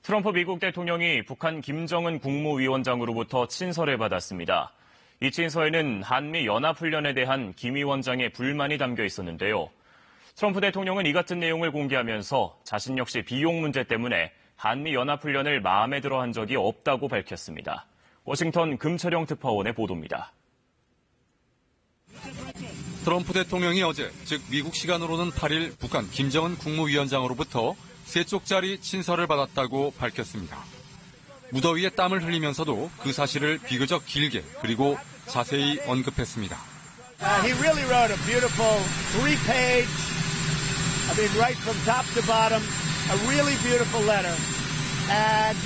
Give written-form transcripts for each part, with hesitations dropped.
트럼프 미국 대통령이 북한 김정은 국무위원장으로부터 친서를 받았습니다. 이 친서에는 한미 연합훈련에 대한 김 위원장의 불만이 담겨 있었는데요. 트럼프 대통령은 이 같은 내용을 공개하면서 자신 역시 비용 문제 때문에 한미 연합훈련을 마음에 들어 한 적이 없다고 밝혔습니다. 워싱턴 금철영 특파원의 보도입니다. 트럼프 대통령이 어제, 즉 미국 시간으로는 8일 북한 김정은 국무위원장으로부터 3쪽짜리 친서를 받았다고 밝혔습니다. 무더위에 땀을 흘리면서도 그 사실을 비교적 길게 그리고 자세히 언급했습니다. He really wrote a beautiful 3-page, right from top to bottom, a really beautiful letter. And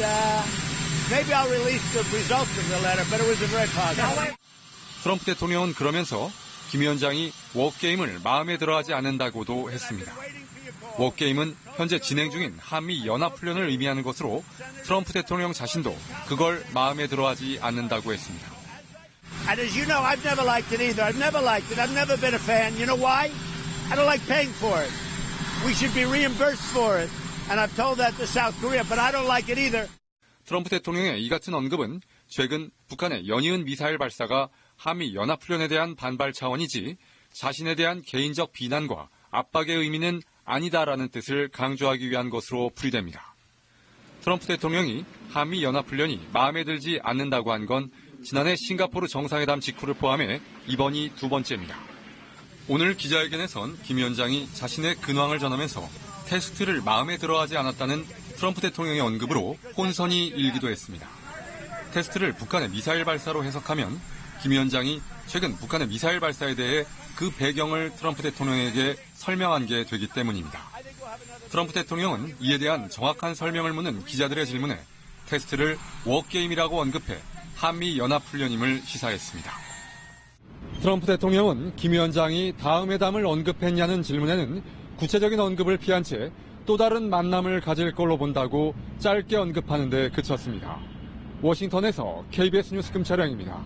maybe I'll release the results of the letter, but it was a very positive. 트럼프 대통령은 그러면서 김 위원장이 워게임을 마음에 들어하지 않는다고도 했습니다. 워게임은 현재 진행 중인 한미 연합훈련을 의미하는 것으로 트럼프 대통령 자신도 그걸 마음에 들어하지 않는다고 했습니다. And as you know, I've never liked it either. I've never liked it. I've never been a fan. You know why? I don't like paying for it. We should be reimbursed for it. And I've told that to South Korea, but I don't like it either. 트럼프 대통령의 이 같은 언급은 최근 북한의 연이은 미사일 발사가 한미 연합훈련에 대한 반발 차원이지 자신에 대한 개인적 비난과 압박의 의미는 아니다라는 뜻을 강조하기 위한 것으로 풀이됩니다. 트럼프 대통령이 한미 연합훈련이 마음에 들지 않는다고 한 건 지난해 싱가포르 정상회담 직후를 포함해 이번이 두 번째입니다. 오늘 기자회견에선 김 위원장이 자신의 근황을 전하면서 테스트를 마음에 들어하지 않았다는 트럼프 대통령의 언급으로 혼선이 일기도 했습니다. 테스트를 북한의 미사일 발사로 해석하면 김 위원장이 최근 북한의 미사일 발사에 대해 그 배경을 트럼프 대통령에게 설명한 게 되기 때문입니다. 트럼프 대통령은 이에 대한 정확한 설명을 묻는 기자들의 질문에 테스트를 워게임이라고 언급해 한미 연합훈련임을 시사했습니다. 트럼프 대통령은 김 위원장이 다음 회담을 언급했냐는 질문에는 구체적인 언급을 피한 채 또 다른 만남을 가질 걸로 본다고 짧게 언급하는 데 그쳤습니다. 워싱턴에서 KBS 뉴스 금철영입니다.